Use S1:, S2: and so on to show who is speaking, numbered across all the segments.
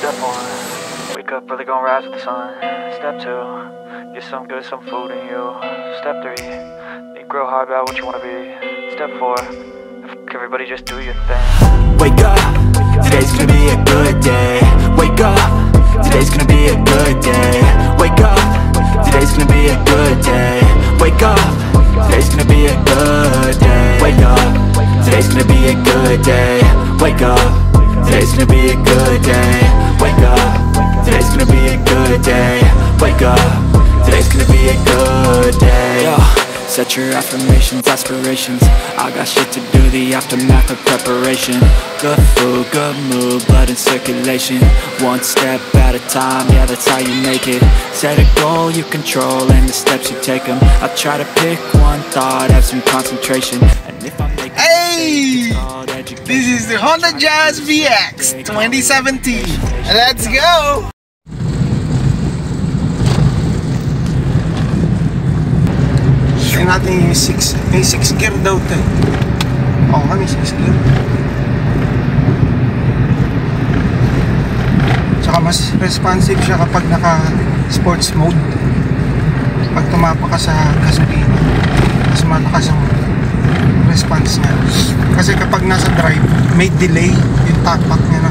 S1: Step 1, wake up early, gonna rise with the sun. Step 2, get some good, some food in you. Step 3, think real hard about what you wanna be. Step 4, everybody just do your thing.
S2: Wake up, today's gonna be a good day. Wake up, today's gonna be a good day. Wake up, today's gonna be a good day. Wake up, today's gonna be a good day. Wake up, today's gonna be a good day. Wake up, today's gonna be a good day. Wake up, today's gonna be a good day. Wake up, today's gonna be a good day. Yo, set your affirmations, aspirations. I got shit to do, the aftermath of preparation. Good food, good mood, blood in circulation. One step at a time, yeah, that's how you make it. Set a goal you control and the steps you take them. I try to pick one thought, have some concentration. And if I make
S3: Hey! This is the Honda Jazz VX 2017. Let's go! Try natin yung 6. May 6 gear daw ito. Oo nga, may 6 gear. Tsaka mas responsive siya kapag naka sports mode. Pag tumapa ka sa gasolina, mas malakas ang response niya. Kasi kapag nasa drive, may delay yung tapak niya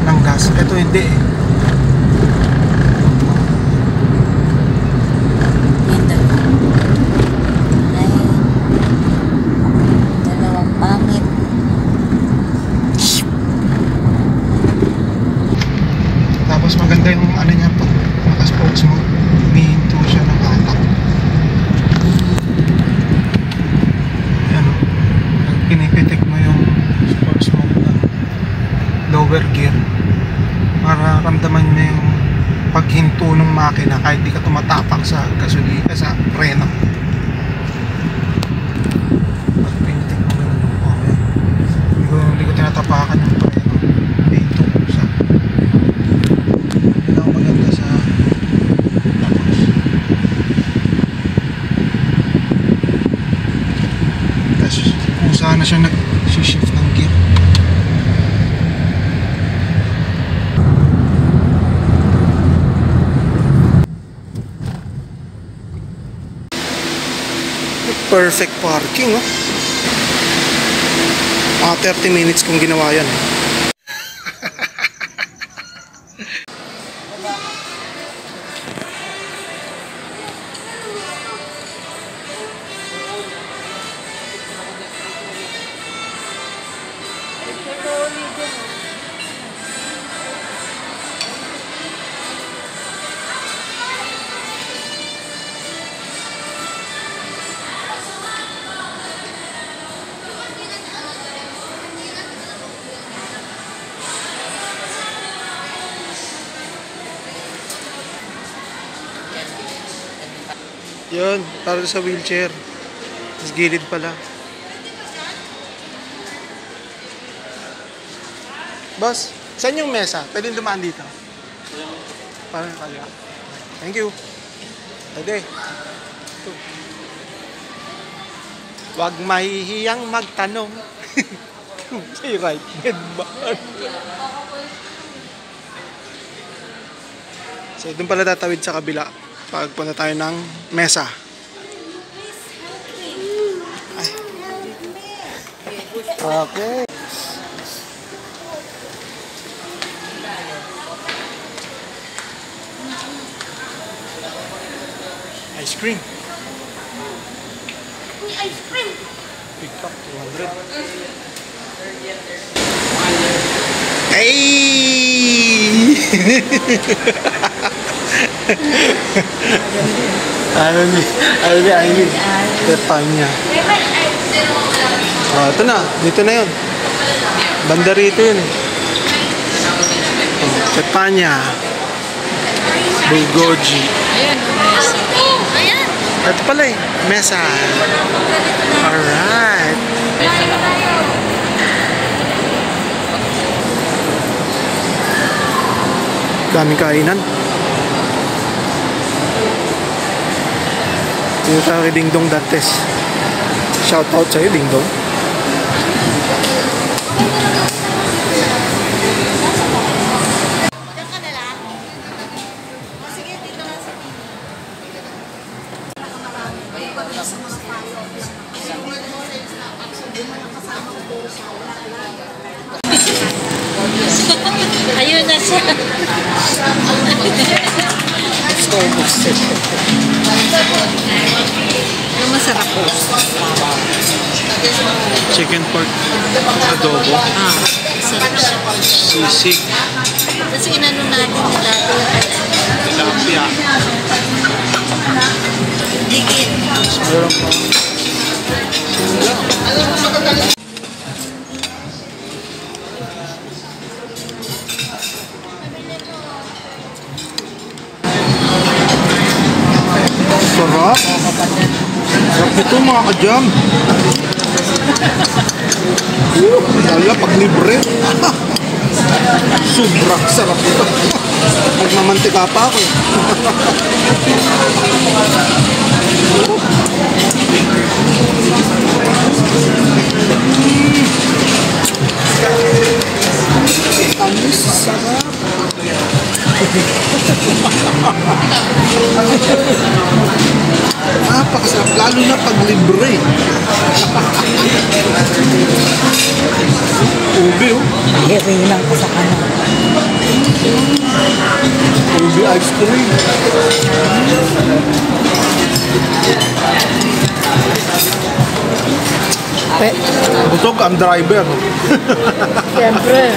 S3: ng gas. Ito hindi eh. Tapos maganda yung ano niya pag naka-sports mode, humihinto siya ng hatak. Yan o, pinipitik mo yung sports mode ng lower gear para ramdaman mo yung paghinto ng makina kahit di ka tumatapak sa gasolina, sa preno. Pag pinitik mo ganun, okay. Hindi ko tinatapakan yung preno, humihinto ko siya. Yun ang maganda sa tapos. Tapos kung saan na siya nag-shift ng gear. Perfect parking, oh. Mga 30 minutes kung ginawa yan. Yun, para sa wheelchair. Mas gilid pala. Boss, saan yung mesa? Pwede dumaan dito. Parang kaya. Thank you. Okay. Huwag mahihiyang magtanong. Si right hand ba? So, doon pala tatawid sa kabila. Pagpunta tayo ng mesa. Ay. Okay. Ice cream.
S4: Ice cream.
S3: Big cup, 200. Hey! Ano ni Tepanya. Oh, ito na, dito na yun. Banda rito yun. Tepanya. Bulgogi. Ito pala eh, mesa. Alright. Daming kainan. Dito tayo kay Ding Dong Dantes. Shout out sa'yo, Ding Dong.
S4: siya. Ano masarap po?
S3: Chicken pork adobo.
S4: Masarap siya.
S3: Sisig.
S4: Kasi inano natin nila.
S3: Tilapia.
S4: Digin.
S3: Meron pa. Sarap. Sarap ito mga ka-jam. Lala pag libre. Sobrang sarap ito. Nagmamantika pa ako. Tamis, sarap. Napakasarap, lalo na pag libre. Ubi, oh.
S4: Hirinan ko sa kanan.
S3: Ubi ice cream. Busog ang driver.
S4: Siyempre.